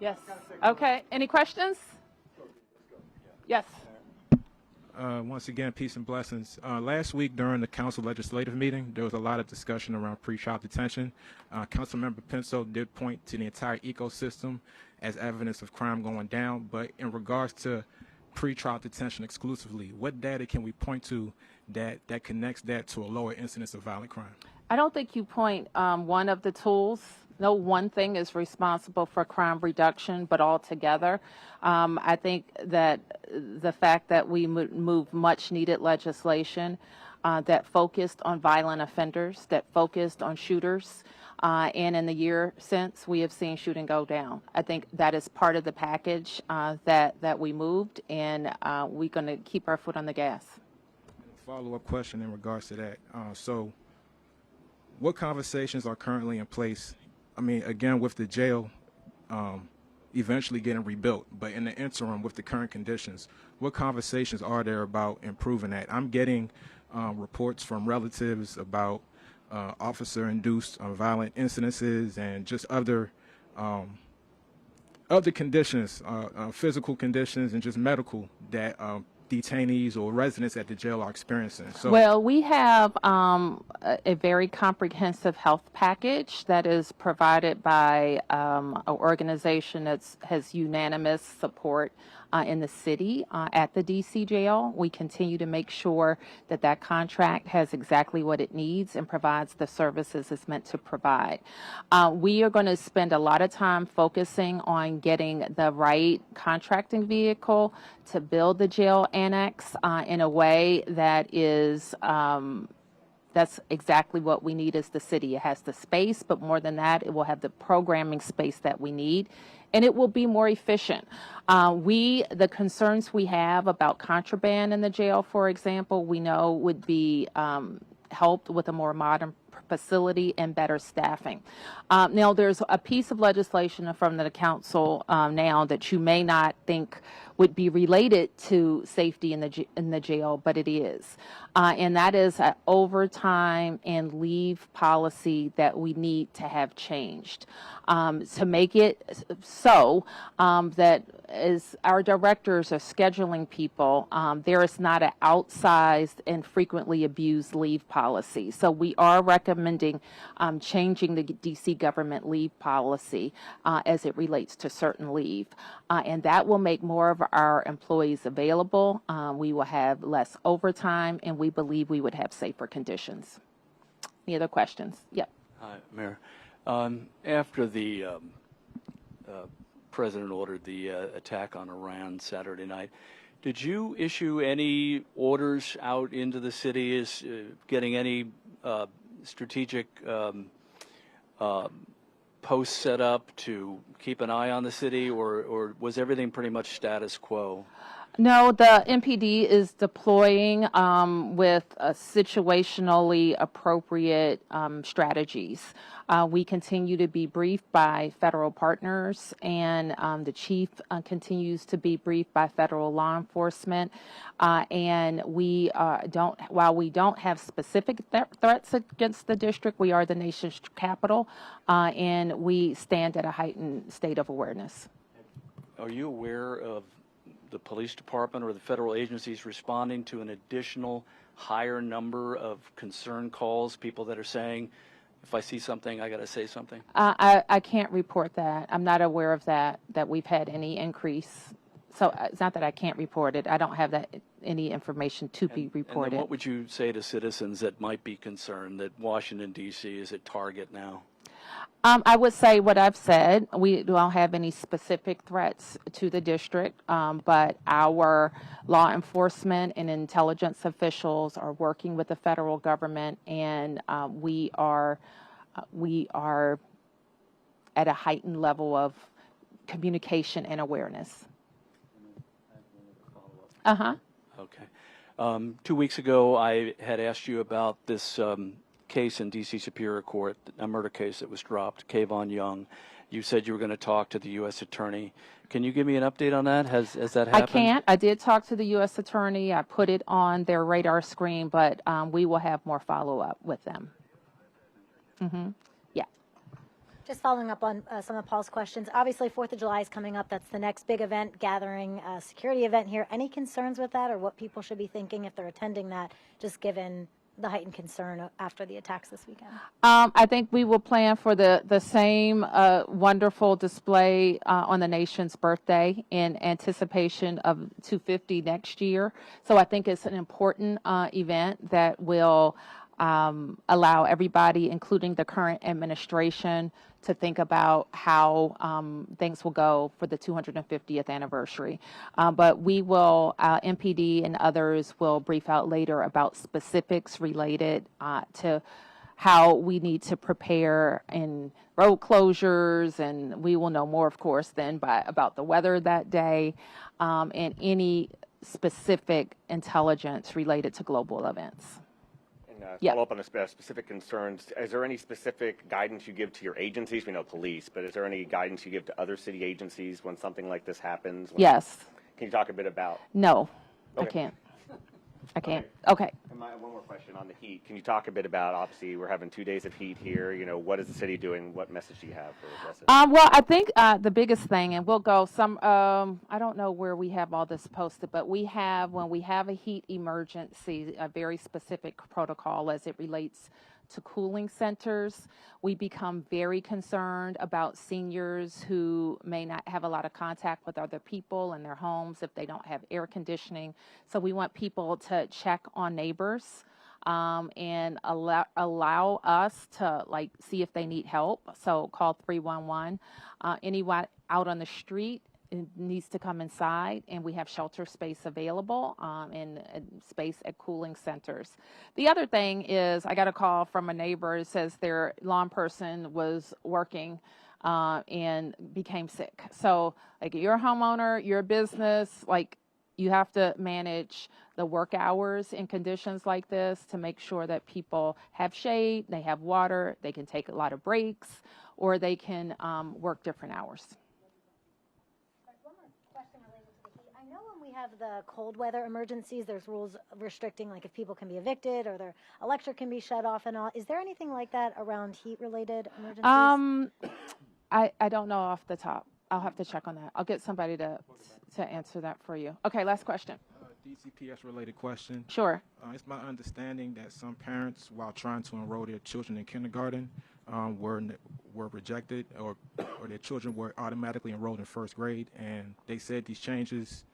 Yes. Okay. Any questions? Yes. Once again, peace and blessings. Last week during the council legislative meeting, there was a lot of discussion around pretrial detention. Councilmember Penso did point to the entire ecosystem as evidence of crime going down, but in regards to pretrial detention exclusively, what data can we point to that connects that to a lower incidence of violent crime? I don't think you point one of the tools. No one thing is responsible for crime reduction, but altogether, I think that the fact that we moved much needed legislation that focused on violent offenders, that focused on shooters, and in the year since, we have seen shooting go down. I think that is part of the package that we moved, and we're going to keep our foot on the gas. Follow-up question in regards to that. So what conversations are currently in place? I mean, again, with the jail eventually getting rebuilt, but in the interim with the current conditions, what conversations are there about improving that? I'm getting reports from relatives about officer-induced violent incidences and just other conditions, physical conditions and just medical that detainees or residents at the jail are experiencing. So, well, we have a very comprehensive health package that is provided by an organization that has unanimous support in the city at the DC jail. We continue to make sure that that contract has exactly what it needs and provides the services it's meant to provide. We are going to spend a lot of time focusing on getting the right contracting vehicle to build the jail annex in a way that is that's exactly what we need as the city. It has the space, but more than that, it will have the programming space that we need, and it will be more efficient. The concerns we have about contraband in the jail, for example, we know would be helped with a more modern facility and better staffing. Now, there's a piece of legislation from the council now that you may not think would be related to safety in the jail, but it is. And that is an overtime and leave policy that we need to have changed to make it so that as our directors are scheduling people, there is not an outsized and frequently abused leave policy. So we are recommending changing the DC government leave policy as it relates to certain leave. And that will make more of our employees available. We will have less overtime, and we believe we would have safer conditions. Any other questions? Yep. Hi, Mayor. After the President ordered the attack on Iran Saturday night, did you issue any orders out into the city? Is getting any strategic posts set up to keep an eye on the city, or was everything pretty much status quo? No, the MPD is deploying with situationally appropriate strategies. We continue to be briefed by federal partners, and the chief continues to be briefed by federal law enforcement. And we while we don't have specific threats against the district, we are the nation's capital, and we stand at a heightened state of awareness. Are you aware of the police department or the federal agencies responding to an additional higher number of concern calls, people that are saying, if I see something, I got to say something? I can't report that. I'm not aware of that we've had any increase. So it's not that I can't report it. I don't have any information to be reported. And what would you say to citizens that might be concerned that Washington, D.C. is at target now? I would say what I've said. We don't have any specific threats to the district, but our law enforcement and intelligence officials are working with the federal government, and we are at a heightened level of communication and awareness. Okay. 2 weeks ago, I had asked you about this case in D.C. Superior Court, a murder case that was dropped, Kayvon Young. You said you were going to talk to the U.S. Attorney. Can you give me an update on that? Has that happened? I can't. I did talk to the U.S. Attorney. I put it on their radar screen, but we will have more follow-up with them. Yeah. Just following up on some of Paul's questions. Obviously, 4th of July is coming up. That's the next big event, gathering, security event here. Any concerns with that, or what people should be thinking if they're attending that, just given the heightened concern after the attacks this weekend? I think we will plan for the same wonderful display on the nation's birthday in anticipation of 250 next year. So I think it's an important event that will allow everybody, including the current administration, to think about how things will go for the 250th anniversary. But we will, MPD and others will brief out later about specifics related to how we need to prepare in road closures, and we will know more, of course, then about the weather that day and any specific intelligence related to global events. Follow up on the specific concerns. Is there any specific guidance you give to your agencies? We know police, but is there any guidance you give to other city agencies when something like this happens? Yes. Can you talk a bit about? No, Okay. I can't. I can't. Okay. And one more question on the heat. Can you talk a bit about, obviously, we're having 2 days of heat here. You know, what is the city doing? What message do you have for residents? Well, I think the biggest thing, and we'll go some, I don't know where we have all this posted, but we have, when we have a heat emergency, a very specific protocol as it relates to cooling centers. We become very concerned about seniors who may not have a lot of contact with other people in their homes if they don't have air conditioning. So we want people to check on neighbors and allow us to see if they need help. So call 311. Anyone out on the street needs to come inside, and we have shelter space available and space at cooling centers. The other thing is, I got a call from a neighbor that says their lawn person was working and became sick. So you're a homeowner, you're a business, you have to manage the work hours in conditions like this to make sure that people have shade, they have water, they can take a lot of breaks, or they can work different hours. I know when we have the cold weather emergencies, there's rules restricting, if people can be evicted or their electric can be shut off and all. Is there anything like that around heat-related emergencies? I don't know off the top. I'll have to check on that. I'll get somebody to answer that for you. Okay, last question. DCPS-related question. Sure. It's my understanding that some parents, while trying to enroll their children in kindergarten, were rejected, or their children were automatically enrolled in first grade, and they said these changes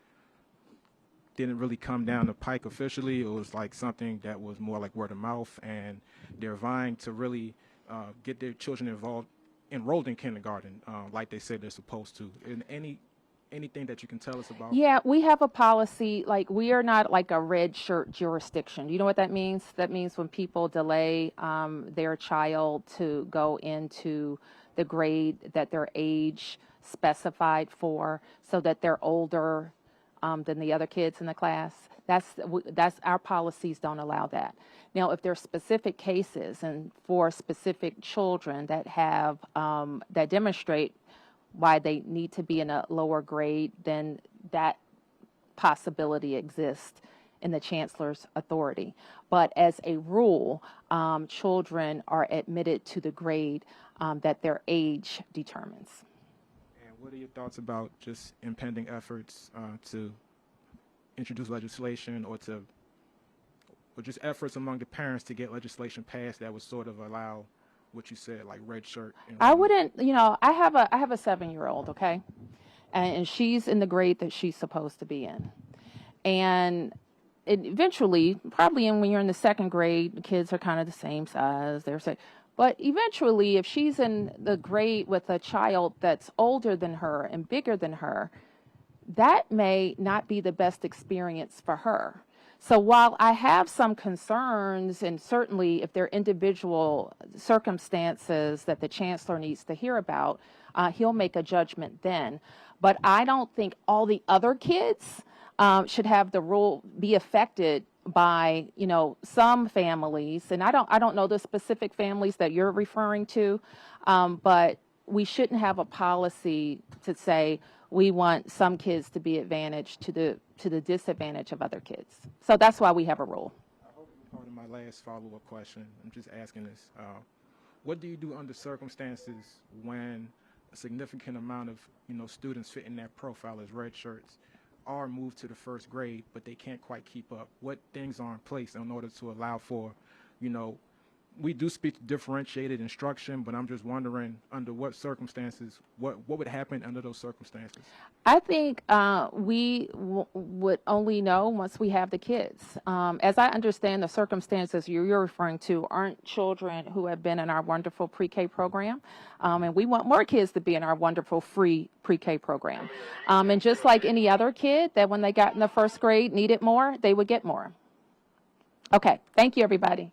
didn't really come down the pike officially. It was something that was more like word of mouth, and they're vying to really get their children enrolled in kindergarten like they said they're supposed to. And anything that you can tell us about? Yeah, we have a policy, we are not a red shirt jurisdiction. You know what that means? That means when people delay their child to go into the grade that their age specified for, so that they're older than the other kids in the class. That's our policies don't allow that. Now, if there are specific cases and for specific children that have that demonstrate why they need to be in a lower grade, then that possibility exists in the chancellor's authority. But as a rule, children are admitted to the grade that their age determines. And what are your thoughts about just impending efforts to introduce legislation or just efforts among the parents to get legislation passed that would sort of allow what you said, red shirt? I wouldn't, I have a 7-year-old, okay? And she's in the grade that she's supposed to be in. And eventually, probably when you're in the second grade, the kids are kind of the same size. But eventually, if she's in the grade with a child that's older than her and bigger than her, that may not be the best experience for her. So while I have some concerns, and certainly if there are individual circumstances that the chancellor needs to hear about, he'll make a judgment then. But I don't think all the other kids should have the rule be affected by, some families. And I don't know the specific families that you're referring to, but we shouldn't have a policy to say we want some kids to be advantaged to the disadvantage of other kids. So that's why we have a rule. I hope it's part of my last follow-up question. I'm just asking this. what do you do under circumstances when a significant amount of students fitting that profile as red shirts are moved to the first grade, but they can't quite keep up? What things are in place in order to allow for, we do speak to differentiated instruction, but I'm just wondering under what circumstances, what would happen under those circumstances? I think we would only know once we have the kids. As I understand, the circumstances you're referring to aren't children who have been in our wonderful pre-K program, and we want more kids to be in our wonderful free pre-K program. And just like any other kid that when they got in the first grade needed more, they would get more. Okay, thank you, everybody.